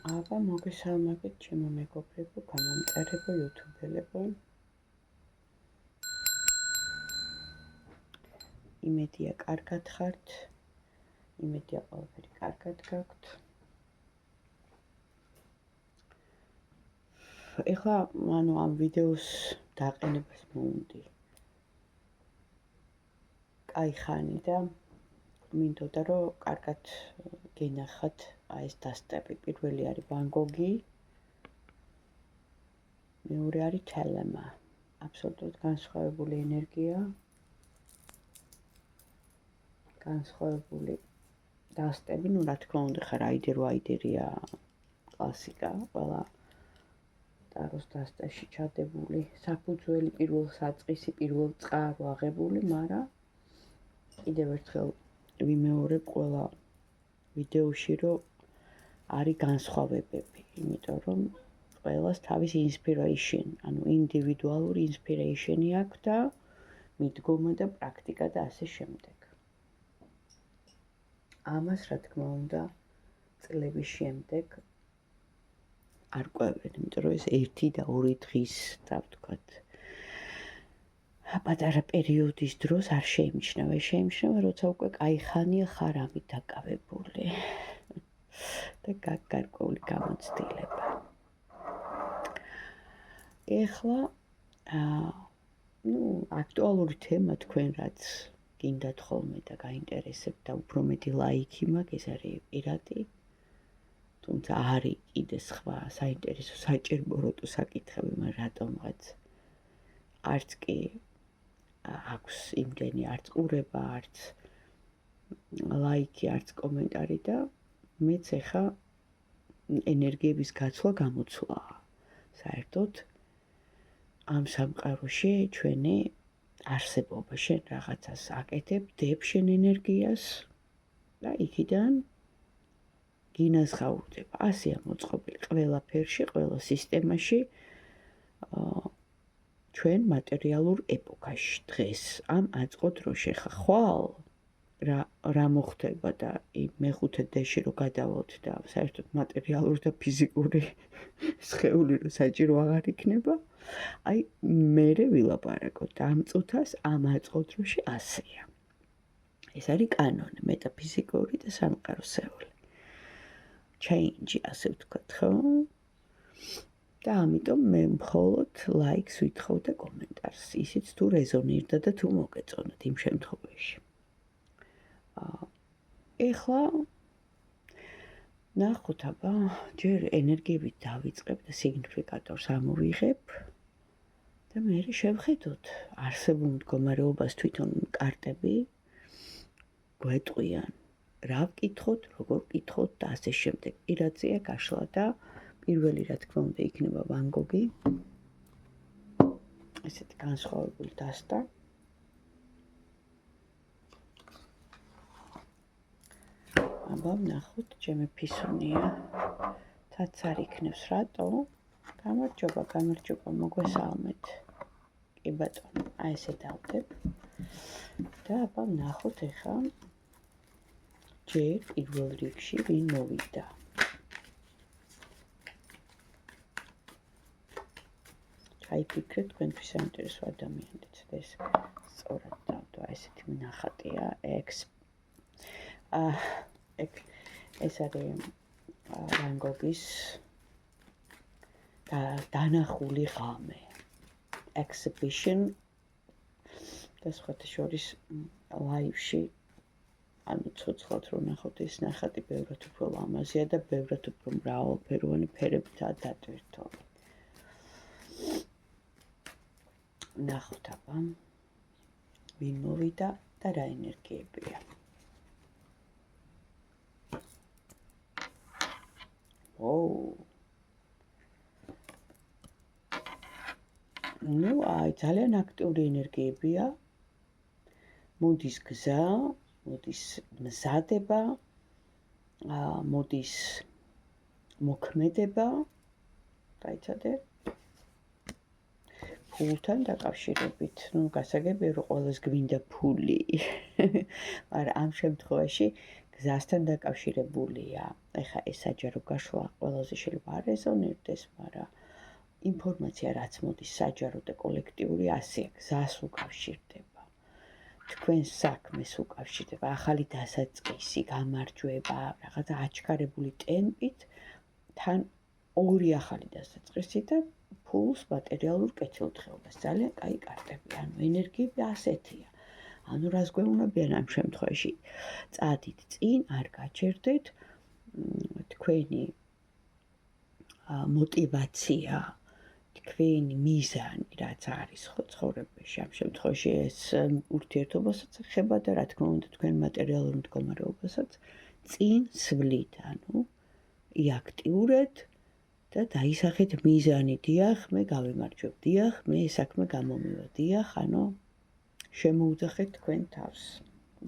აბა მოგესალმებით ჩემო მეგობრებო, გამომწერებო, იუთუბელებო. იმედია კარგად ხართ, იმედია ყველაფერი კარგად გაქვთ. ეხლა ამ ვიდეოს დაყენებას მოვუდი. კაი ხანი და მინდოდა რომ კარგად გენახათ ეს დასტები. პირველი არის ვან გოგი, მეორე არის თელემა. აბსოლუტურად განსხვავებული ენერგია. განსხვავებული დასტები, რა თქმა უნდა, ხარაიდერ ვაიდერია კლასიკა, ყველა ტაროს დასტაში ჩადებული, საფუძველი, პირველ საწყისი, პირველ წყარო აღებული, მაგრამ კიდევ ერთხელ ვიმეორებ ყველა ვიდეოში, რომ არის განსხვავებები, იმიტომ რომ ყველას თავის ინსპირეიშენ, ანუ ინდივიდუალური ინსპირეიშენი აქვს და მიდგომა და პრაქტიკა და ასე შემდეგ. ამას, რა თქმა უნდა, წლების შემდეგ არ ყვევენ, იმიტომ რომ ეს 1 და 2 დღის, და ვთქვათ, პატარა პერიოდის დროს არ შეიმჩნევა. შეიმჩნევა, როცა უკვე კაი ხანია ხარ ამით დაკავებული და გარკვეული გამოცდილება. ეხლა, აქტუალური თემა თქვენ რაც გინდათ ხოლმე და გაინტერესებთ და უფრო მეტი ლაიქი მაქვს, ეს არის პირადი. თუმცა არის კიდე სხვა საინტერესო საჭიროებო საკითხები, მაგრამ რატომღაც არც კი აქვს იმდენი არც ყურება, არც ლაიქი, არც კომენტარი და მეც ეხა ენერგიების გაცვლა გამოცვლა. საერთოდ ამ სამყაროში ჩვენი არსებობა, შენ რაღაცას აკეთებ, დებ შენ ენერგიას და იქიდან გინაზღაურდება. ასეა მოწყობილი ყველაფერში, ყველა სისტემაში, ჩვენ მატერიალურ ეპოქაში დღეს ამ აწყო დროში. ხა ხვალ რა მოხდება და მეხუთე დეში რო გადავალთ და საერთოდ მატერიალური და ფიზიკური სხეული რო საჭირო აღარ იქნება, აი მერე ვილაპარაკოთ ამ წუთას ამ აწყო დროში ასეა. ეს არის კანონი, მეტაფიზიკური და სამყაროსეული. change, ასე ვთქვათ, ხო? და ამიტომ მე მხოლოდ ლაიქს ვითხოვ და კომენტარს, ისიც თუ რეზონირდა და თუ მოგეწონათ იმ შემთხვევაში. ეხლა ნახოთ, აბა, ჯერ ენერგიებით დავიწყებ და სიგნიფიკატორს ამოვიღებ და მე შევხედოთ არსებულ მდგომარეობას თვითონ კარტები გვეტყვიან. რა ვკითხოთ, როგორ ვკითხოთ და ასე შემდეგ. პირადზეა გაშლა და პირველი, რა თქმა უნდა, იქნება ვან გოგი. ესეთი განსხვავებული დასტა. აბა, ნახოთ, ჩემი ფისუნია. თაც არ იქნებს, რატო? გამარჯობა, მოგესალმეთ. კი ბატონო, აი ესე დავდებ. და აბა, ნახოთ ეხლა ჯერ პირველ რიგში ვინ მოვიდა. ჩაიფიქრეთ თქვენთვის საინტერესო ადამიანით. ეს სწორად დავდო, ესეთი მინახატია, ეს არის ვან გოგის დანახული ღამე. exhibition და სხვათა შორის ლაივში, ანუ ცოცხლად რო ნახოთ, ეს ნახატი ბევრად უფრო ლამაზია და ბევრად უფრო მრავალფეროვანი ფერებითაა დატვირთული. ნახოთ, აბა, ვინ მოვიდა და რა ენერგიებია. აი, ძალიან აქტიური ენერგიებია. მოდის გზა, მოდის მზადება, მოდის მოქმედება, გაიცადე? ფულთან დაკავშირებით, გასაგებია, რომ ყველას გვინდა ფული. მაგრამ ამ შემთხვევაში გზასთან დაკავშირებულია. ეხლა ეს საჯარო გაშლა ყველაზე შეიძლება არ რეზონირდეს, მაგრამ ინფორმაცია რაც მოდის საჯარო და კოლექტიური ასეა, გზას უკავშირდება. თქვენს საქმეს უკავშირდება, ახალი დასაწყისი, გამარჯვება, რაღაცა აჩქარებული ტემპით, თან ორი ახალი დასაწყისი და ფულს მატერიალურ კეთილდღეობას. ძალიან კაი კარტები, ანუ ენერგიები ასეთია. ანუ რას გვეუბნებიან ამ შემთხვევაში? წადით წინ, არ გაჩერდეთ თქვენი мотивация, თქვენი მიზანი, რაც არის ხო ცხოვრებაში, ამ შემთხვევაში ეს ურთიერთობასაც ეხება და რა თქმა უნდა თქვენ მატერიალურ მდგომარეობასაც წინ სვლით, ანუ იაქტიურეთ და დაისახეთ მიზანი, დიახ, მე გავიმარჯვებ, დიახ, მე ეს საქმე გამომივა, დიახ, ანუ შემოუძახეთ თქვენ თავს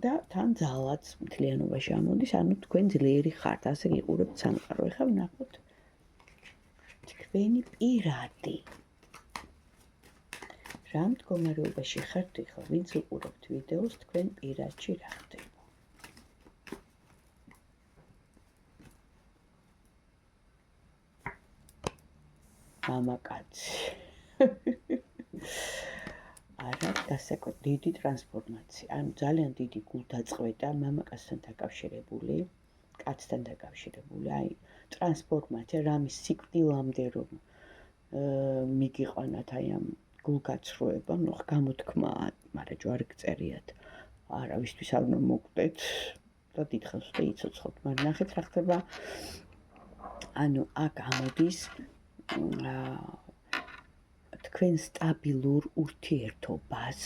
და თან ძალაც მთლიანობაში ამოდის, ანუ თქვენ ძლიერი ხართ, ასე იყურებთ სამყარო. ეხლა ვნახოთ თქვენი პირადი რა მდგომარეობაში ხართ ეხლა, ვინც უყურებთ ვიდეოს, თქვენ პირადში რა ხდება? მამაკაცი. არა, დასაკვეთ დიდი ტრანსფორმაცია, ანუ ძალიან დიდი გულდაწყვეტა მამაკაცთან დაკავშირებული, კაცთან დაკავშირებული, აი ტრანსფორმაცია რამის სიკვდილამდე რომ მიგიყვანათ აი ამ გულგაცრუება, ნუ გამოთქმა, მაგრამ ჯვარი გწერიათ. არავისთვის არ უნდა მოკვდეთ და დიდხანს უნდა იცოცხლოთ, მაგრამ ნახეთ რა ხდება. ანუ აქ ამოდის თქვენ სტაბილურ ურთიერთობას,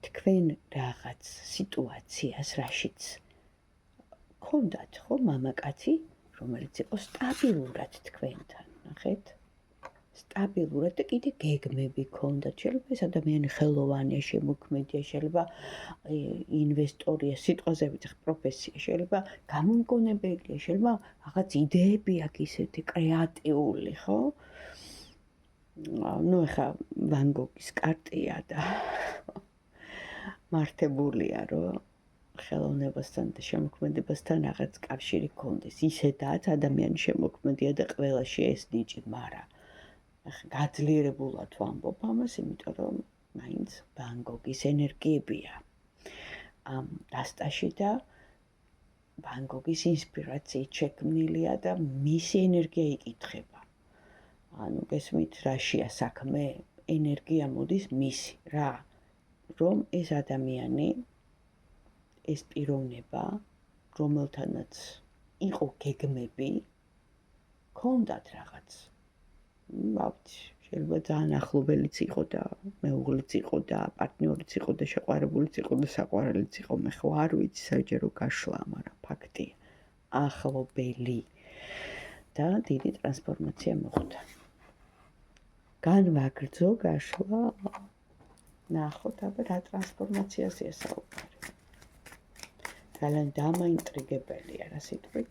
თქვენ რაღაც სიტუაციას, რაშიც გქონდათ ხო მამაკაცი, რომელიც იყო სტაბილურად თქვენთან, ნახეთ? სტაბილურად და კიდე გეგმები გქონდათ. შეიძლება ეს ადამიანი ხელოვანია, შემოქმედია, შეიძლება ინვესტორია, სიტყვაზე ვიცი, პროფესია, შეიძლება გამომგონებელია, შეიძლება რაღაც იდეები აქვს ისეთი კრეატიული, ხო? ну ეხა ვან გოგის კარტია და მართებულია რომ ხელოვნებასთან და შემოქმედებასთან რაღაც კავშირი გქონდეს. ისედაც ადამიანი შემოქმედია და ყველაში ეს ნიჭი, მაგრამ ეხა გაძლიერებულად ვამბობ ამას, იმიტომ რომ მაინც ვან გოგის ენერგიებია ამ დასტაში და ვან გოგის ინსპირაციით შექმნილია და მისი ენერგია იკითხება. ანუ გესმით რაშია საქმე, ენერგია მოდის მისი, რა, რომ ეს ადამიანი, ეს პიროვნება, რომელთანაც იყო გეგმები, გქონდათ რაღაც. შეიძლება ძალიან ახლობელიც იყო და მეუღლეც იყო და პარტნიორიც იყო და შეყვარებულიც იყო და საყვარელიც იყო, მე ხო არ ვიცი საჯარო გაშლა, მაგრამ ფაქტია, ახლობელი და დიდი ტრანსფორმაცია მოხდა. განვაგრძო გაშლა, ნახოთ აბა რა ტრანსფორმაციაზეა საუბარი. ძალიან დამაინტრიგებელია რა სიტყვით,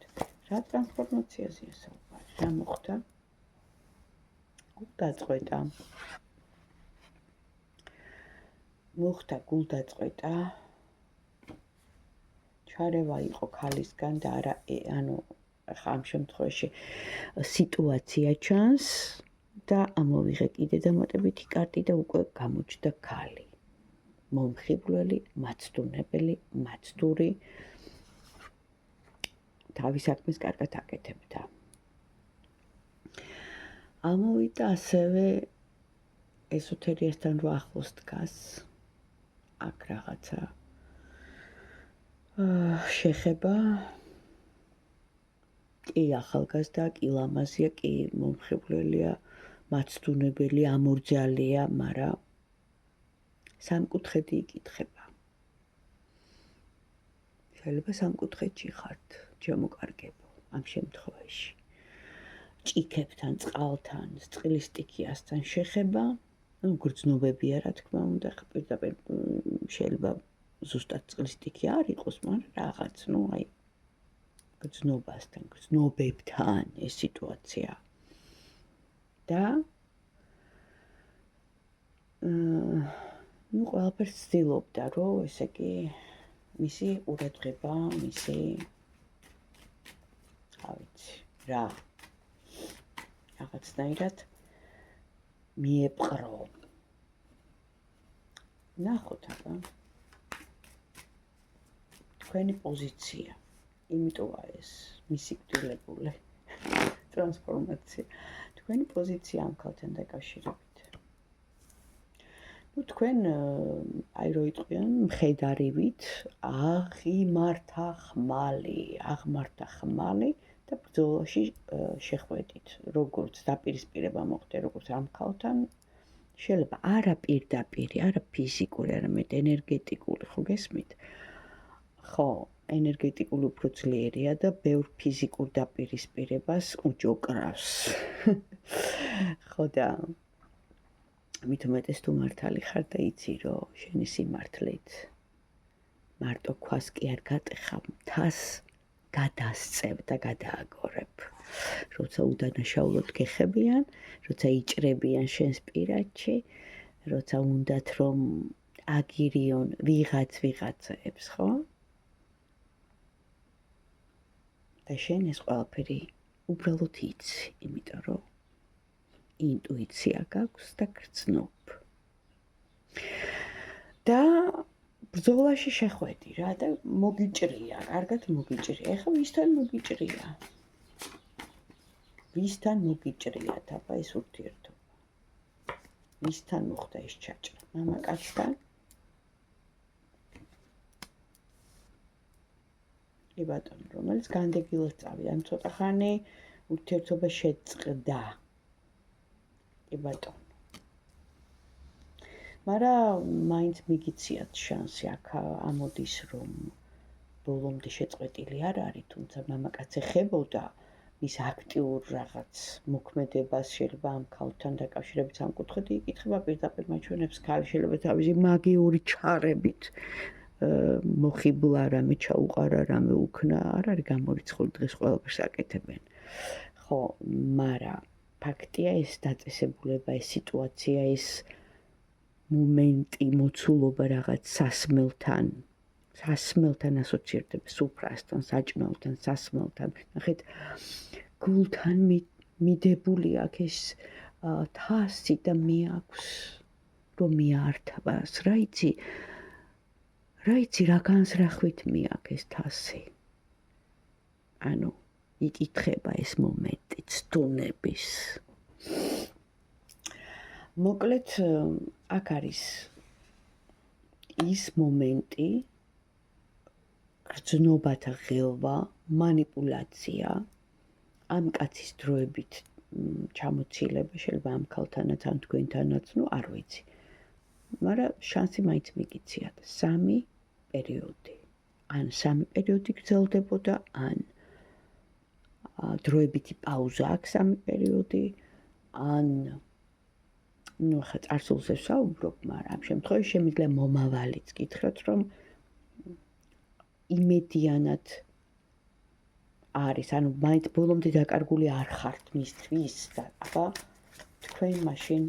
რა ტრანსფორმაციაზეა საუბარი, რა მოხდა? გულდაწყვეტა. მოხდა გულდაწყვეტა. ჩარევა იყო ქალისგან და არა, ანუ ახლა ამ შემთხვევაში სიტუაცია ჩანს და ამოვიღე კიდე დამატებითი კარტი და უკვე გამოჩნდა ქალი. მომხიბვლელი, მაცდუნებელი, მაცდური, თავის საქმეს კარგად აკეთებდა. ამოვიდა ასევე ესოთერიასთან რო ახლოს დგას, აქ რაღაცა შეხება, კი ახალგაზრდა, კი ლამაზია, კი მომხიბვლელია, მაცდუნებელი, ამორძალია, მაგრამ სამკუთხედი იკითხება. შეიძლება სამკუთხედში ხართ, ჩემოკარგებო, ამ შემთხვევაში. ჭიქებთან, წყალთან, წყლის სტიქიასთან შეხება, ну გრძნობებია რა თქმა უნდა, პირდაპირ შეიძლება ზუსტად წყლის სტიქი არ იყოს, მაგრამ რაღაც, ну აი გრძნობასთან, გრძნობებთან ეს სიტუაცია. და ну ყველაფერს ცდილობდა, რომ ესე იგი მისი ყურადღება, მისი ავიცი რა რაღაცნაირად მიეპყრო ნახოთ აბა თქვენი პოზიცია იმიტომა ეს მისიკვდილებული ტრანსფორმაცია თქვენი პოზიცია ამ ქალთან დაკავშირებით ну თქვენ აი რო იტყვიან მხედარივით აღმართა ხმალი და ბრძოლაში შეხვედით როგორც დაპირისპირება მოხდა როგორც ამ ქალთან შეიძლება არა პირდაპირი არა ფიზიკური არამედ ენერგეტიკული ხო გესმით ხო ენერგეტიკული უფრო ძლიერია და ბევრ ფიზიკურ დაპირისპირებას უჯოკრავს ხო და მით უმეტეს თუ მართალი ხარ და იცი რომ შენი სიმართლით მარტო ქვას კი არ გატეხავ მთას გადასწევ და გადააგორებ როცა უდანაშაულოდ გეხებიან როცა იჭრებიან შენს პირადში როცა უნდათ რომ აგირიონ ვიღაცებს ხო და შენ ეს ყველაფერი უბრალოდ იცი იმიტომ რომ ინტუიცია გაქვს და გრძნობ და ბრძოლაში შეხვედი რა და მოგიჭრია კარგად მოგიჭრია ეხლა ვისთან მოგიჭრიათ აბა ეს ურთიერთობა ვისთან მოხდა ეს ჩაჭრა მამაკაცთან კი ბატონო რომელიც განდეგილად წავიდა ან ცოტა ხანი ურთიერთობა შეწყდა კი ბატონო მაგრამ მაინც მიგიციათ შანსი აქ ამოდის რომ ბოლომდე შეწყვეტილი არ არის თუმცა მამაკაც ეხებოდა მის აქტიურ რაღაც მოქმედებას შეიძლება ამ ქალთან დაკავშირებით სამკუთხედი იკითხება პირდაპირ მაჩვენებს ქალი შეიძლება თავისი მაგიური ჩარებით მოხიბლა რამე ჩაუყარა რამე უქნა არ არის გამორიცხული დღეს ყველაფერს აკეთებენ ხო მაგრამ ფაქტია ეს დაწესებულება ეს სიტუაცია ეს მომენტი მოცულობა რაღაც სასმელთან ასოცირდება სუფრასთან საჭმელთან სასმელთან ნახეთ გულთან მიდებული აქ ეს თასი და მე აქვს რომ მიართვას რა იცი რა განზრახვით მე აქ ეს თასი ანუ იკითხება ეს მომენტი ცდუნების მოკლედ აქ არის ის მომენტი გრძნობათა ღელვა მანიპულაცია ამ კაცის დროებით ჩამოცილება შეიძლება ამ ქალთანაც ან თქვენთანაც ნუ არ ვიცი მაგრამ შანსი მაინც მიგიციათ 3 პერიოდი ან 3 პერიოდი გრძელდებოდა ან დროებითი პაუზა აქვს 3 პერიოდი ან ну ხა წარსულზე ვსაუბრობ მაგრამ ამ შემთხვევაში შემიძლია მომავალიც გითხრათ რომ იმედიანად არის ანუ მაინც ბოლომდე დაკარგული არ ხართ მისთვის და აბა თქვენ მაშინ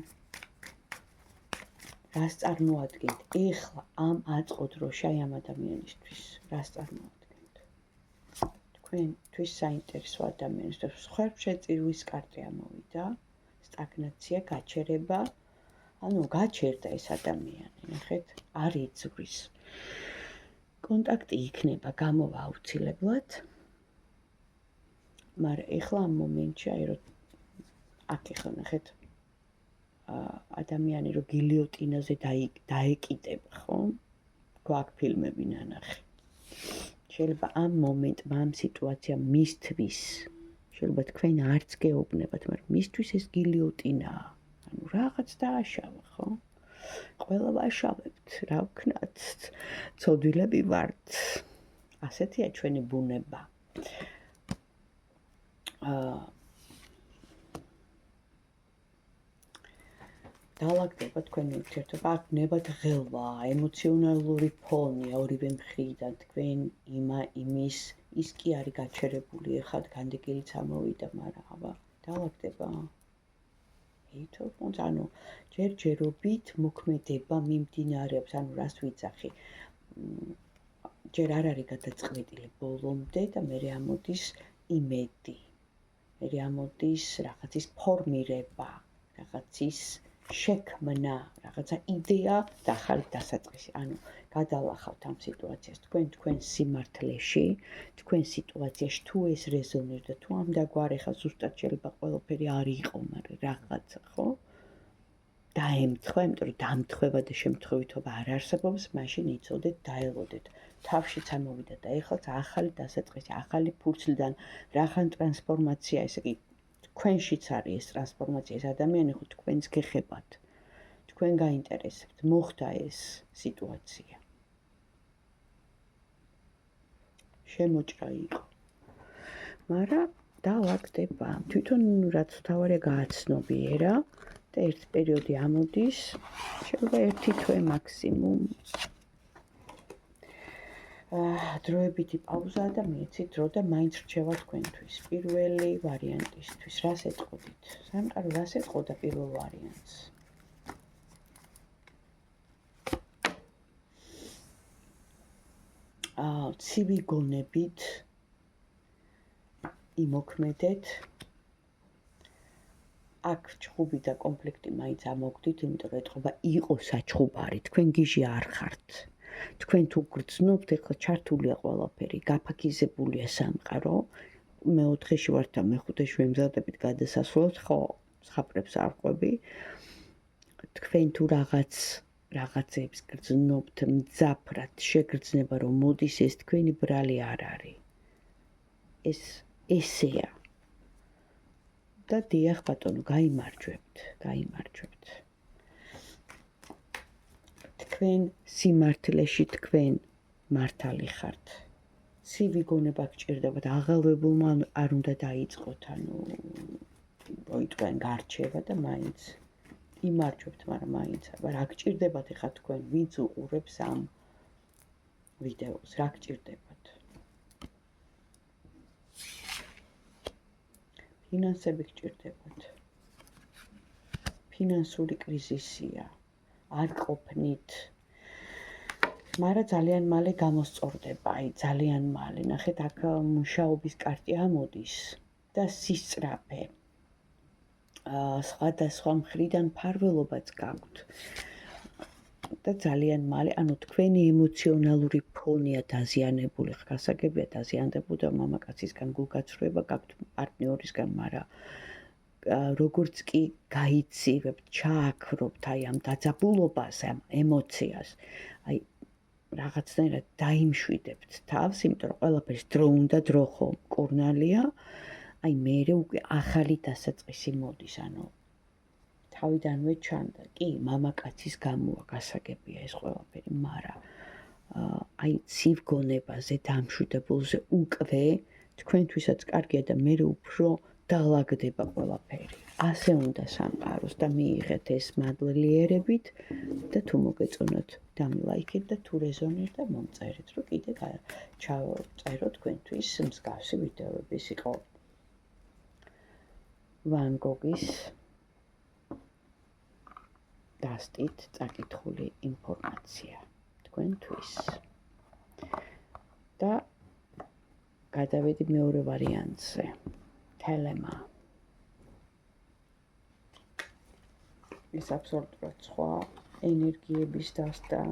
რას წარმოადგენთ ეხლა ამ აწყო დროში აი ამ ადამიანისთვის რას წარმოადგენთ თქვენთვის საინტერესო ადამიანისთვის ხერხშეწირვის კარტი ამოვიდა სტაგნაცია გაჩერება ანუ გაჩერდა ეს ადამიანი ნახეთ არ იწვრის კონტაქტი იქნება გამოვა აუცილებლად მაგრამ ეხლა ამ მომენტში აი რომ აქ ეხლა ნახეთ ადამიანი რო გილიოტინაზე დაეკიტება ხო გვაქვს ფილმები ნანახი შეიძლება ამ მომენტმა ამ სიტუაციამ მისთვის შეიძლება თქვენ არც გეუბნებათ მაგრამ მისთვის ეს გილიოტინაა ანუ რაღაც დააშავა ხო ყველა ვაშავებთ რა ვქნათ ცოდვილები ვართ ასეთია ჩვენი ბუნება დაალაგდება თქვენი ურთიერთობა აქ ნებად ღელვა ემოციონალური ფონია ორივე მხრიდან თქვენ იმის ის კი არის გაჩერებული ეხლა განდეგილიც ამოვიდა მაგრამ აბა დაალაგდება ითხოვს ანუ ჯერჯერობით მოქმედება მიმდინარეობს ანუ რას ვიცახი ჯერ არ არის გადაწყვეტილი ბოლომდე და მე ამოდის იმედი. მერე ამოდის რაღაცის ფორმირება, რაღაცის შექმნა, რაღაცა იდეა და ახალი დასაწყისი. ანუ გადალახავთ ამ სიტუაციას თქვენ სიმართლეში, თქვენ სიტუაციაში თუ ეს რეზონირდა, თუ ამ დაგვარ ეხა ზუსტად შეიძლება ყველაფერი არ იყო, მაგრამ რაღაცა, ხო? დაემთხვა, იმიტომ რომ დამთხევა და შემთხვევითობა არ არსებობს, მაშინ იცოდეთ, დაელოდეთ. თავშიც ამოვიდა და ეხლაც ახალი დასაწყისი, ახალი ფურცლიდან რახან ტრანსფორმაცია, ესე იგი თქვენშიც არის ეს ტრანსფორმაცია, ეს ადამიანი ხო თქვენს გეხებათ. თქვენ გაინტერესებთ, მოხდა ეს სიტუაცია. შემოჭრა იყო. მაგრამ დაალაგდება. თვითონ რაც თავარია გააცნობიერა და ერთ პერიოდი ამოდის, შეიძლება 1 თვე მაქსიმუმ. დროებითი პაუზაა და მიეცით დრო და მაინც რჩევა თქვენთვის. პირველი ვარიანტისთვის რას ეტყოდით? სამყარო რას ეტყოდა პირველ ვარიანტს? ცივი გონებით იმოქმედეთ. აქ ჭუბი და კონფლიქტი მაინც ამოგდით, იმიტომ რომ ეტყობა იყო საჩხუბარი, თქვენ გიჟი არ ხართ. თქვენ თუ გრძნობთ, ეხლა ჩართულია ყველაფერი, გაფაქიზებულია სამყარო. მე-4-ში ვართ და მე-5-ში ვემზადებით გადასასვლელად, ხო, ზღაპრებს არ ყვები. თქვენ თუ რაღაცებს გრძნობთ მძაფრად, შეგრძნება რომ მოდის ეს თქვენი ბრალი არ არის. ეს ესეა. და დიახ ბატონო, გაიმარჯვებთ. თქვენ სიმართლეში თქვენ მართალი ხართ. ცივი გონება გჭირდებათ, აღალვებულმა არ უნდა დაიწყოთ, ანუ მოიტყვენ გარჩევა და მაინც იმარჯვებთ, მაგრამ მაინც რა გჭირდებათ ეხა თქვენ ვინც უყურებს ამ ვიდეოს, რა გჭირდებათ? ფინანსები გჭირდებათ. ფინანსური კრიზისია. არ ყოფნით. მაგრამ ძალიან მალე გამოსწორდება, ძალიან მალე. ნახეთ, აქ მუშაობის კარტი ამოდის და სისწრაფე. სხვადასხვა მხრიდან მფარველობაც გაქვთ. და ძალიან მალე, ანუ თქვენი ემოციონალური ფონია დაზიანებული, გასაგებია დაზიანდებოდა და მამაკაცისგან გულგაცრუება გაქვთ პარტნიორისგან, მაგრამ როგორც კი გაიცივებთ, ჩააქრობთ აი ამ დაძაბულობას, ამ ემოციას, აი რაღაცნაირად დაიმშვიდებთ თავს, იმიტომ რომ ყველაფერს დრო უნდა, დრო ხო მკურნალია, აი მერე უკვე ახალი დასაწყისი მოდის, ანუ თავიდანვე ჩანდა, კი, მამაკაცის გამოა გასაგებია ეს ყველაფერი, მაგრამ აი ცივ გონებაზე, დამშვიდებულზე უკვე თქვენთვისაც კარგია და მერე უფრო დაალაგდება ყველაფერი. ასე უნდა სამყაროს და მიიღეთ ეს მადლიერებით და თუ მოგეწონათ, დამლაიქეთ და თუ რეზონირდა მომწერეთ, რომ კიდე ჩავწერო თქვენთვის მსგავსი ვიდეოები. ეს იყო ვან გოგის დასტით წაკითხული ინფორმაცია თქვენთვის. და გადავედი მეორე ვარიანტზე. თელემა. ეს აბსოლუტურად სხვა ენერგიების დასტა.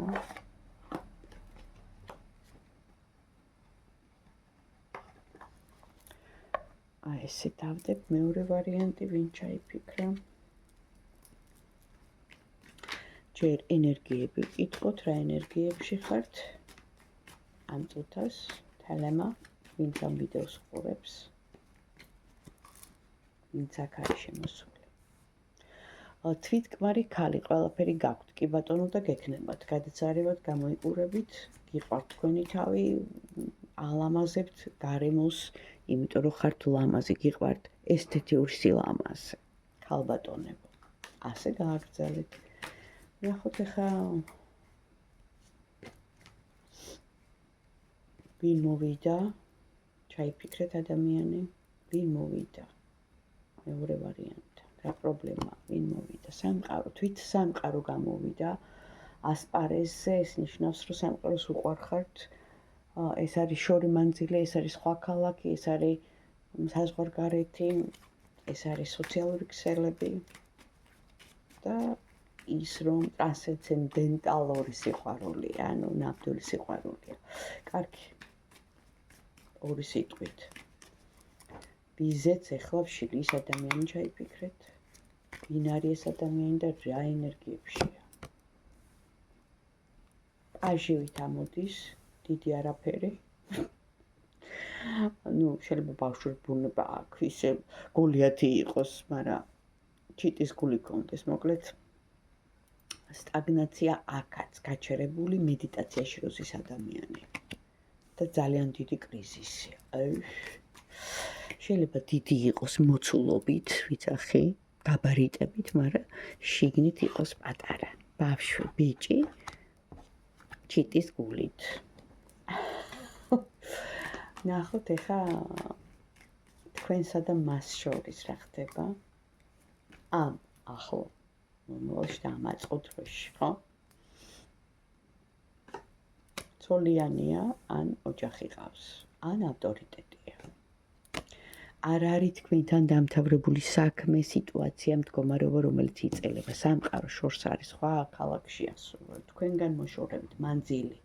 ესე დავდებ მეორე ვარიანტი, ვინ ჩაიფიქრა. ჯერ ენერგიები ვკითხოთ, რა ენერგიებში ხართ ამ წუთას, თელემა, ვინც ამ ვიდეოს ყურებს, ვინც აქ არის შემოსული. თვითკმარი ქალი, ყველაფერი გაქვთ, კი ბატონო და გექნებათ, გადაცარევად გამოიყურებით, გიყვართ თქვენი თავი, ალამაზებთ გარემოს, იმიტომ რომ ხართ ლამაზი, გიყვართ ესთეთიური სილამაზე, ქალბატონებო, ასე გააგრძელეთ. ნახოთ ახლა ვინ მოვიდა, ჩაიფიქრეთ ადამიანი, ვინ მოვიდა, მეორე ვარიანტი, რა პრობლემა, ვინ მოვიდა, სამყარო, თვით სამყარო გამოვიდა ასპარეზზე, ეს ნიშნავს, რომ სამყაროს უყვარხართ, ეს არის შორი მანძილე, ეს არის სხვა ქალაქი, ეს არის საზღვარგარეთი, ეს არის სოციალური ქსელები და ის რომ ტრანსცენდენტალური სიყვარულია, ანუ ნამდვილი სიყვარულია. კარგი. ორი სიტყვით. ვიზეც ეხლა ვშილი ის ადამიანი ჩაიფიქრეთ. ვინ არის ეს ადამიანი და რა ენერგიებშია. აჟივით ამოდის, დიდი არაფერი. შეიძლება ბავშვური ბუნება აქვს, ისე გოლიათი იყოს, მაგრამ ჩიტის გული კონდეს, მოკლედ სტაგნაცია აქაც, გაჩერებული მედიტაციაში როზის ადამიანი და ძალიან დიდი კრიზისი. შეიძლება დიდი იყოს მოცულობით, ვიცახი, გაბარიტებით, მაგრამ შიგნით იყოს პატარა. ბავშვი, ბიჭი, ჩიტის გულით. ნახოთ ეხა თქვენსა და მას შორის რა ხდება ამ ახლო მომავალში და ამ აწყოთროში, ხო? ცოლიანია ან ოჯახი ყავს, ან ავტორიტეტია. არ არის თქვენთან დამთავრებული საქმე, სიტუაცია, მდგომარეობა, რომელიც იწელება. სამყარო შორს არის სხვა ქალაქში ასურვებ. თქვენგან მოშორებით მანძილი.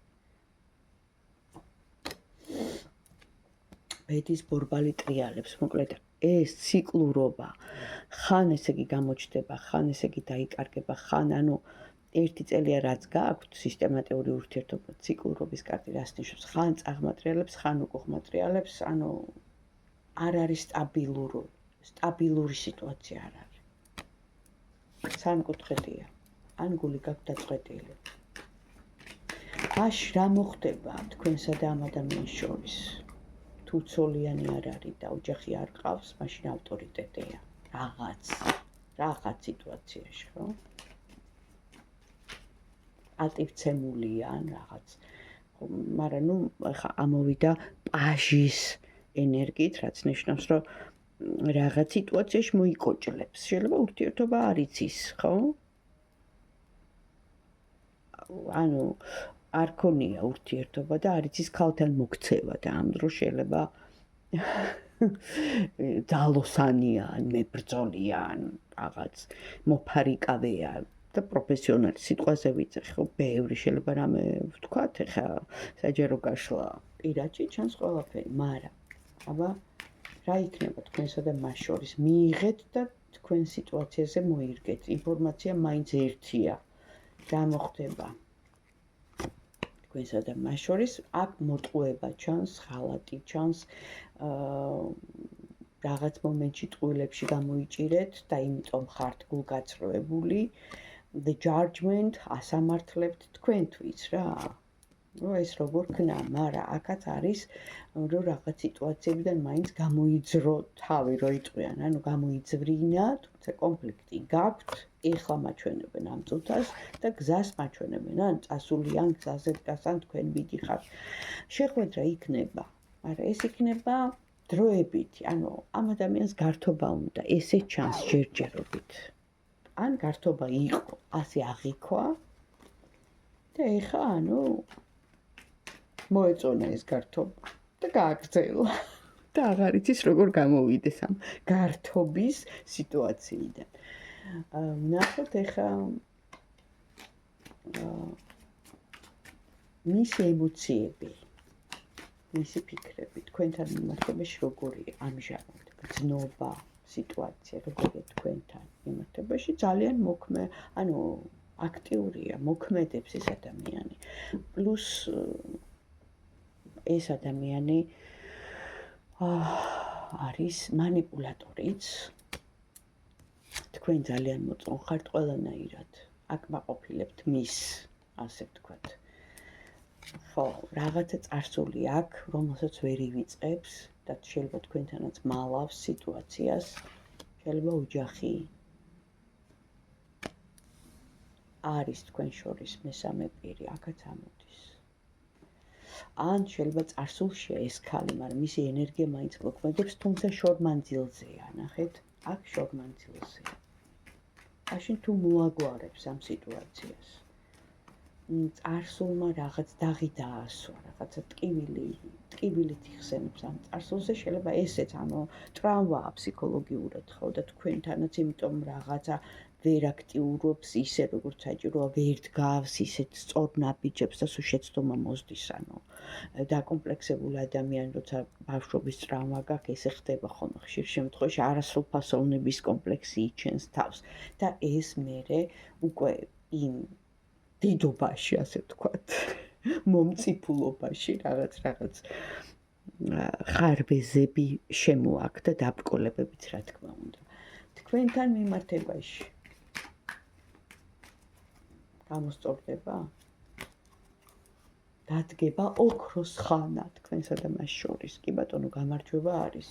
ბედის ბორბალი ტრიალებს, მოკლედ ეს ციკლურობა ხან ესე იგი გამოჩნდება, ხან ესე იგი დაიკარგება, ხან ანუ ერთი წელია რაც გააქვთ სისტემატიური ურთიერთობა ციკლურობის კარტი რას ნიშნავს, ხან წაღმატრიალებს, ხან უკუღმატრიალებს, ანუ არ არის სტაბილური სიტუაცია არ არის. სამკუთხედია, ან გული გაქვთ დაწყვეტილი. აშ რა მოხდება თქვენსა და ამ ადამიანს შორის? თუ ცოლიანი არ არის და ოჯახი არ ყავს, მაშინ ავტორიტეტია. რაღაც სიტუაციაში, ხო? ატივცემულია ან რაღაც. მაგრამ ახლა ამოვიდა პაჟის ენერგიით, რაც ნიშნავს, რომ რაღაც სიტუაციაში მოიკოჭლებს. შეიძლება ურთიერთობა არ იცის, ხო? ანუ არ ქონია ურთიერთობა და არ იცის ქალთან მოქცევა და ამ დროს შეიძლება ძალოსანიან, მებრძოლიან, რაღაც მოფარიკავეა და პროფესიონალი სიტყვაზე ვიცახ, ხო, ბევრი შეიძლება რამე ვთქვათ, ეხა საჯარო გაშლა პირადში ჩანს ყველაფერი, მაგრამ აბა რა იქნება თქვენსა და მას შორის? მიიღეთ და თქვენ სიტუაციაზე მოირგეთ. ინფორმაცია მაინც ერთია. რა მოხდება? თქვენსა და მას შორის აქ მოტყუება ჩანს, ხალატი ჩანს, რაღაც მომენტში ტყუილებში გამოიჭირეთ და იმიტომ ხართ გულგაცრუებული. The judgment ასამართლებთ თქვენთვის რა. ეს როგორ ქნა, მაგრამ აქაც არის რომ რაღაც სიტუაციებიდან მაინც გამოიძრო თავი რო იტყვიან, ანუ გამოიძვრინა, თუმცა კონფლიქტი გაქვთ, ეხლა მაჩვენებენ ამ წუთას და გზას მაჩვენებენ, ან წასულიან გზაზე დგას, ან თქვენ მიდიხართ. შეხვედრა იქნება, მაგრამ ეს იქნება დროებითი, ანუ ამ ადამიანს გართობა უნდა, ესე ჩანს ჯერჯერობით. ან გართობა იყო, ასე აღიქვა და ეხლა ანუ მოეწონა ეს გართობა და გააგრძელა და აღარ იცის როგორ გამოვიდეს ამ გართობის სიტუაციიდან. ნახოთ ეხლა მისი ემოციები, მისი ფიქრები თქვენთან მიმართებაში როგორია ამჟამად, გრძნობა, სიტუაცია როგორია თქვენთან მიმართებაში, ძალიან მოქმე, ანუ აქტიურია, მოქმედებს ეს ადამიანი. პლუს ეს ადამიანი არის манипуляტორიც. თქვენ ძალიან მოწონხართ ყველანაირად. აქ მაყოფილებთ მის, ასე ვთქვათ. ხო, რაღაცა წარსული აქვს, რომელსაც ვერ ივიწყებს და შეიძლება თქვენთანაც მალავს სიტუაციას. შეიძლება ოჯახი არის თქვენ შორის მესამე პირი, აქაც ამოდის. ან შეიძლება წარსულშია ეს ქალი, მაგრამ მისი ენერგია მაინც მოქმედებს, თუმცა შორმანძილზეა, ნახეთ, აქ შორმანძილზეა. მაშინ თუ მოაგვარებს ამ სიტუაციას. წარსულმა რაღაც დაღი დაასვა, რაღაცა ტკივილით იხსენებს ამ წარსულზე, შეიძლება ესეც, ტრავმაა ფსიქოლოგიურად, ხო, და თქვენთანაც, იმიტომ რაღაცა ვერ აქტიურობს ისე, როგორც საჭიროა, ვერ დგავს ისეთ სწორ ნაბიჯებს და სულ შეცდომა მოსდის, დაკომპლექსებული ადამიანი, როცა ბავშვობის ტრავმა გაქვს, ესე ხდება ხოლმე ხშირ შემთხვევაში არასრულფასოვნების კომპლექსი იჩენს თავს და ეს მერე უკვე იმ დიდობაში, ასე ვთქვათ, მომწიფულობაში რაღაც ხარბეზები შემოაქვს და დაბრკოლებებიც, რა თქმა უნდა. თქვენთან მიმართებაში გამოსწორდება? დადგება ოქროს ხანა თქვენსა და მას შორის. კი ბატონო, გამარჯვება არის.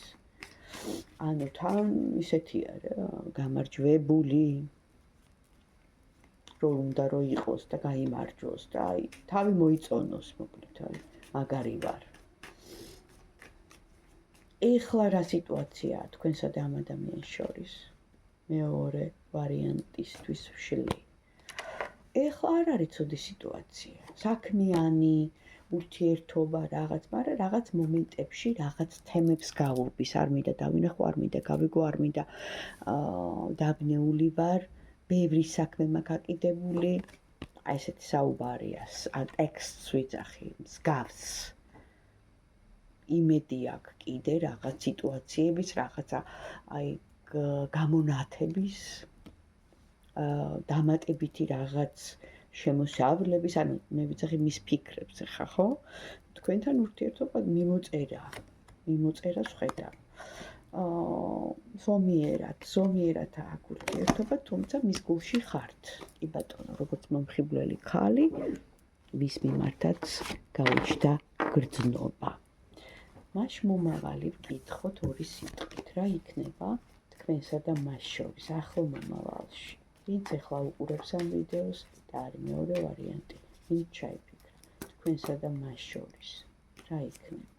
თან ისეთია რა, გამარჯვებული რომ უნდა რომ იყოს და გაიმარჯვოს და თავი მოიწონოს, მოკლედ, მაგარი ვარ. ეხლა რა სიტუაციაა თქვენსა და ამ ადამიანს შორის? მეორე ვარიანტისთვის ვშლი. ეხლა არ არის ცუდი სიტუაცია. საქმიანი ურთიერთობა რაღაც, მაგრამ რაღაც მომენტებში რაღაც თემებს გაურბის, არ მინდა დავინახო, არ მინდა გავიგო, არ მინდა დაბნეული ვარ, ბევრი საქმე მაქვს აკიდებული, ესეთი საუბარია, ტექსტს ვიძახი, მსგავს. იმედი აქვს კიდე რაღაც სიტუაციების, რაღაცა გამონათების, დამატებითი რაღაც შემოსავლების, მე ვიცახი მის ფიქრებს ხა, ხო? თქვენთან ურთიერთობა მიმოწერას ვხედავ. ზომიერად აქვს ურთიერთობა, თუმცა მის გულში ხართ. კი ბატონო, როგორც მომხიბვლელი ქალი, ვის მიმართაც გაუჩნდა გრძნობა. მას მომავალი ვკითხოთ ორი სიტყვით, რა იქნება თქვენსა და მას შორის ახლო მომავალში. ვინც ახლა უყურებს ამ ვიდეოს და არის მეორე ვარიანტი, ვინც ჩაიფიქრა თქვენსა და მას შორის რა იქნება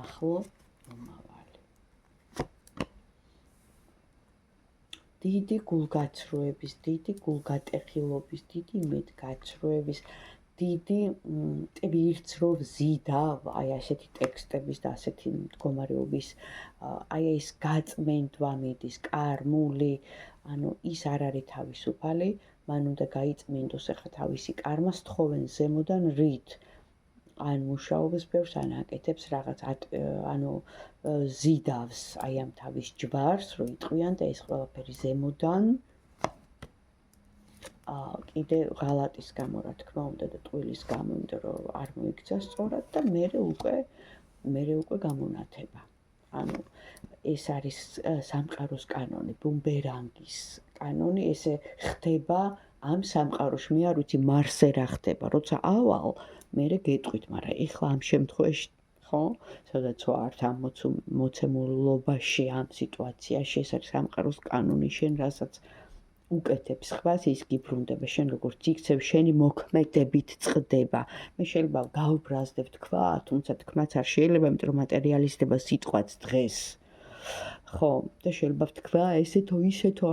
ახლო მომავალი. დიდი გულგაცრუების, დიდი გულგატეხილობის, დიდი მეტგაცრუების, დიდი ტვირთს რო ვზიდავ, ასეთი ტექსტების და ასეთი მდგომარეობის, ეს გაწმენდვა მიდის, კარმული, ის არ არის თავისუფალი, მან უნდა გაიწმინდოს ახლა თავისი კარმა, სთხოვენ ზემოდან რით, ან მუშაობს ბევრს, ან აკეთებს რაღაც, ზიდავს ამ თავის ჯვარს, რომ იტყვიან და ეს ყველაფერი ზემოდან, კიდე ღალატის გამო, რა თქმა უნდა, და ტყვილის გამო, იმიტომ რომ არ მოიქცა სწორად და მერე უკვე გამონათება. ეს არის სამყაროს კანონი, ბუმბერანგის კანონი, ესე ხდება ამ სამყაროში. მე არ ვიცი მარსზე რა ხდება, როცა ავალ, მერე გეტყვით, მაგრამ ეხლა ამ შემთხვევაში, ხო, სადაც ვართ ამ მოცემულობაში, ამ სიტუაციაში, ეს არის სამყაროს კანონი, შენ რასაც უკეთებს ხვას, ის გიბრუნდება, შენ როგორც იქცევ, შენი მოქმედებით წყდება. მე შეიძლება გავბრაზდებ თქვა, თუმცა თქმაც არ შეიძლება, იმიტომ რომ მატერიალიზდება სიტყვაც დღეს. ხო, და შეიძლება ვთქვა, ესეთო, ისეთო,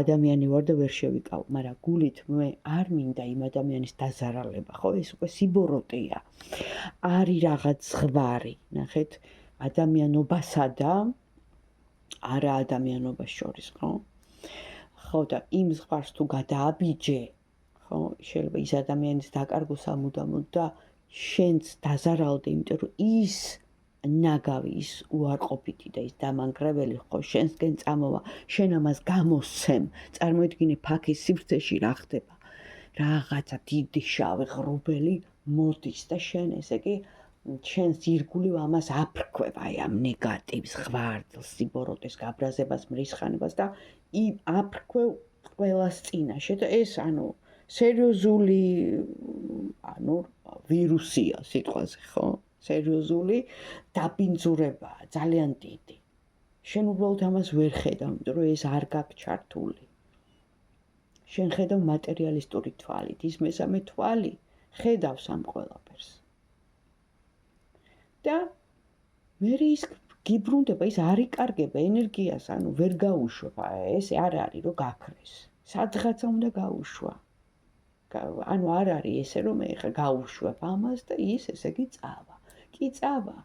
ადამიანი ვარ და ვერ შევიკავ, მაგრამ გულით მე არ მინდა იმ ადამიანის დაზარალება, ხო, ეს უკვე სიბოროტეა. არის რაღაც ზღვარი, ნახეთ, ადამიანობასა და არა ადამიანობას შორის, ხო? ხო, და იმ ზღვარს თუ გადააბიჯე, ხო, შეიძლება ის ადამიანის დაკარგო სამუდამოდ და შენც დაზარალდე, იმიტომ რომ ის ნაგავი, ის უარყოფითი და ის დამანგრეველი, ხო, შენსკენ წამოვა, შენ ამას გამოსცემ, წარმოიდგინე ფაქის სივრცეში რა ხდება, რაღაცა დიდი შავი ღრუბელი მოდის და შენ ესე კი შენს ირგვლივ ამას აფრქვევ, ამ ნეგატივს, ღვარდს, სიბოროტეს, გაბრაზებას, მრისხანებას და აფრქვევ ყველას წინაშე და ეს, სერიოზული, ვირუსია სიტყვაზე, ხო? სერიოზული დაბინძურებაა, ძალიან დიდი. შენ უბრალოდ ამას ვერ ხედავ, იმიტომ რომ ეს არ გაქვს ჩართული. შენ ხედავ მატერიალისტური თვალით, ის მესამე თვალი ხედავს ამ ყველაფერს. და მერე ის გიბრუნდება, ის არ იკარგება ენერგიას, ვერ გაუშვება, ეს არ არის, რომ გაქრეს. სადღაცა უნდა გაუშვა. ანუ არ არის ესე რომ ეხა გაუშვებ ამას და ის ესე იგი წავა. კი წავა.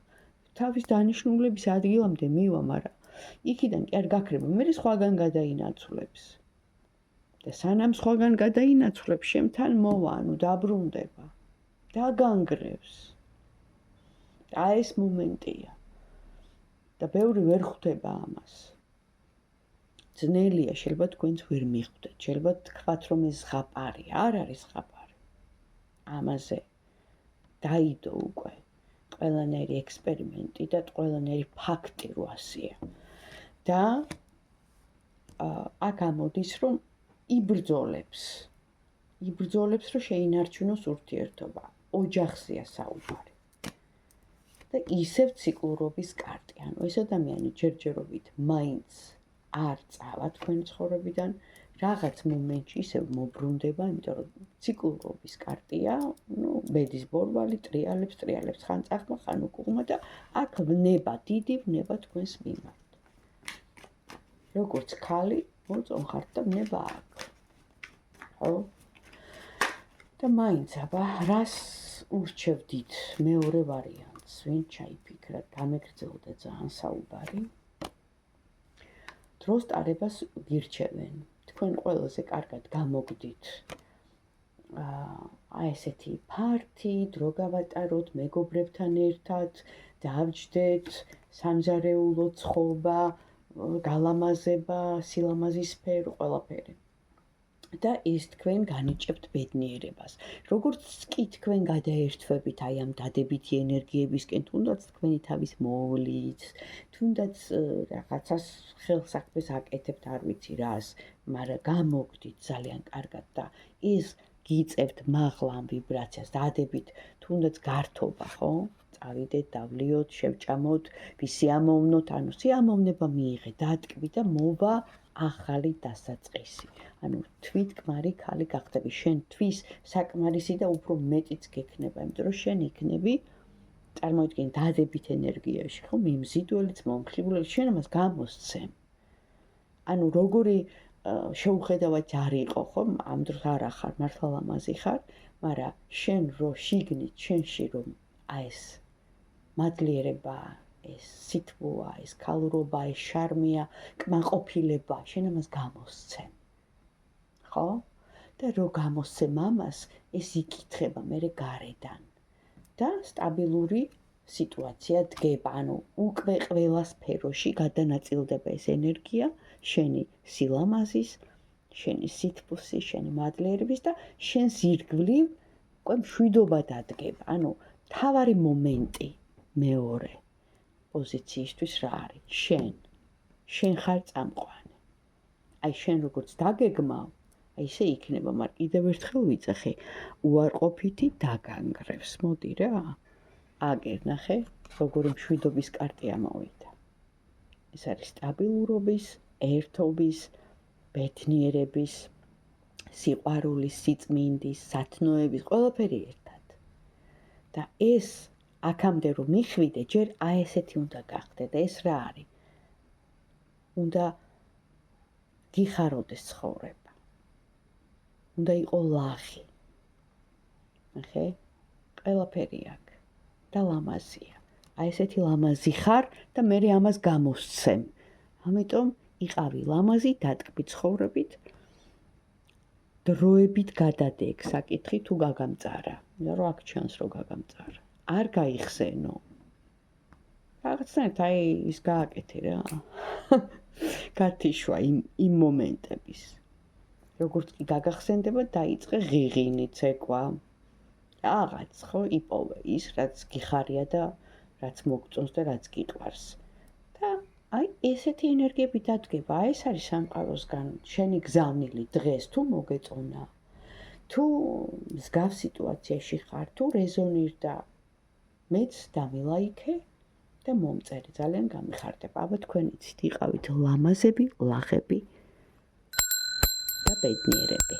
თავის დანიშნულების ადგილამდე მივა, მაგრამ იქიდან კი არ გაქრება, მე სხვაგან გადაინაცვლებს. და სანამ სხვაგან გადაინაცვლებს, შემთან მოვა, ანუ დაბრუნდება. დაგანგრევს. და ეს მომენტია. და ბევრი ვერ ხვდება ამას. ძნელია, შეიძლება თქვენც ვერ მიხვდეთ, შეიძლება თქვათ რომ ეს ზღაპარია, არ არის ზღაპარი. ამაზე დაიდო უკვე ყველანაირი ექსპერიმენტი და ყველანაირი ფაქტი რო ასია. და აქ ამოდის რომ იბრძოლებს რომ შეინარჩუნოს ურთიერთობა. ოჯახზეა საუბარი. და ისევ ციკლურობის კარტი. ანუ ეს ადამიანი ჯერჯერობით მაინც არ წავა თქვენი ცხოვრებიდან, რაღაც მომენტში ისევ მობრუნდება, იმიტომ რომ ციკლურობის კარტია, ბედის ბორბალი ტრიალებს ხან წახმა, ხან უკუღმა და აქ ვნება, დიდი ვნება თქვენს მიმართ. როგორც ქალი, მოწონხართ და ვნება აქ. ხო? და მაინც აბა, რას ურჩევდით მეორე ვარიანტს, ვინ ჩაიფიქრათ, გამეგრძელდა ძალიან საუბარი. დროს ტარებას გირჩევენ. თქვენ ყველაზე კარგად გამოგდით ესეთი ფართი, დრო გავატაროთ მეგობრებთან ერთად, დავჯდეთ, სამზარეულო ცხოვრება, გალამაზება, სილამაზის სფერო, ყველაფერი. და ის თქვენ განიჭებთ ბედნიერებას. როგორც კი თქვენ გადაერთვებით აი ამ დადებითი ენერგიებისკენ, თუნდაც თქვენი თავის მოვლით, თუნდაც რაღაცას ხელსაქმეს აკეთებთ, არ ვიცი რას, მაგრამ გამოგდით ძალიან კარგად და ის გიწევთ მაღლა ამ ვიბრაციას, დადებით თუნდაც გართობა, ხო? წავიდეთ, დავლიოთ, შევჭამოთ, ვისიამოვნოთ, ანუ სიამოვნება მიიღეთ, დატკბით და მოვა ახალი დასაწყისი. ანუ თვითკმარი ქალი გახდები, შენთვის საკმარისი და უფრო მეტიც გექნება, იმიტომ რომ შენ იქნები, წარმოიდგინე, დადებით ენერგიაში, ხო, მიმზიდველიც, მომხიბვლელი, შენ ამას გამოსცემ. ანუ როგორი შეუხედავად არ იყო, ხო, ამ დროს არა ხარ, მართლა ლამაზი ხარ, მაგრამ შენ რო შიგნით, შენში რომ ეს მადლიერება, ეს სითბოა, ეს ქალურობა, ეს შარმია, კმაყოფილება, შენ ამას გამოსცემ. ხო? და რო გამოსცემ ამას, ეს იკითხება მერე გარედან. და სტაბილური სიტუაცია დგება, ანუ უკვე ყველა სფეროში გადანაწილდება ეს ენერგია, შენი სილამაზის, შენი სითბოსის, შენი მადლიერების და შენს ირგვლივ უკვე მშვიდობა დადგება. ანუ თავარი მომენტი მეორე პოზიციისთვის რა არის? შენ ხარ წამყვანი. აი შენ როგორც დაგეგმავ, აი ესე იქნება, მაგრამ კიდევ ერთხელ ვიძახე, უარყოფითი დაგანგრევს. მოდი რა. აგერ ნახე, როგორი მშვიდობის კარტი ამოვიდა. ეს არის სტაბილურობის, ერთობის, ბედნიერების, სიყვარულის, სიწმინდის, სათნოების, ყველაფერი ერთად. და ეს აქამდე რომ მიხვიდე, ჯერ აი ესეთი უნდა გახდე და ეს რა არის? უნდა გიხაროდეს ცხოვრება. უნდა იყო ლაღი. ნახე? ყველაფერი აქ და ლამაზია. აი ესეთი ლამაზი ხარ და მე ამას გამოსცემ. ამიტომ იყავი ლამაზი, დატკბი ცხოვრებით, დროებით გადადეგ საკითხი თუ გაგამწარა. რომ აქ ჩანს რომ გაგამწარა. არ გაიხსენო. რაღაცნაირად აი ის გააკეთე რა. გათიშვა იმ მომენტების. როგორც კი გაგახსენდება, დაიწყე ღიღინი, ცეკვა. რაღაც ხო იპოვე ის, რაც გიხარია და რაც მოგწონს და რაც გიყვარს. და აი ესეთი ენერგიები დადგება, აი ეს არის სამყაროსგან შენი გზავნილი დღეს თუ მოგეწონა. თუ მსგავს სიტუაციაში ხარ, თუ რეზონირ და მეც დამილაიქე და მომწერე, ძალიან გამიხარდება. აბა თქვენ იცით, იყავით ლამაზები, ლაღები და ბედნიერები.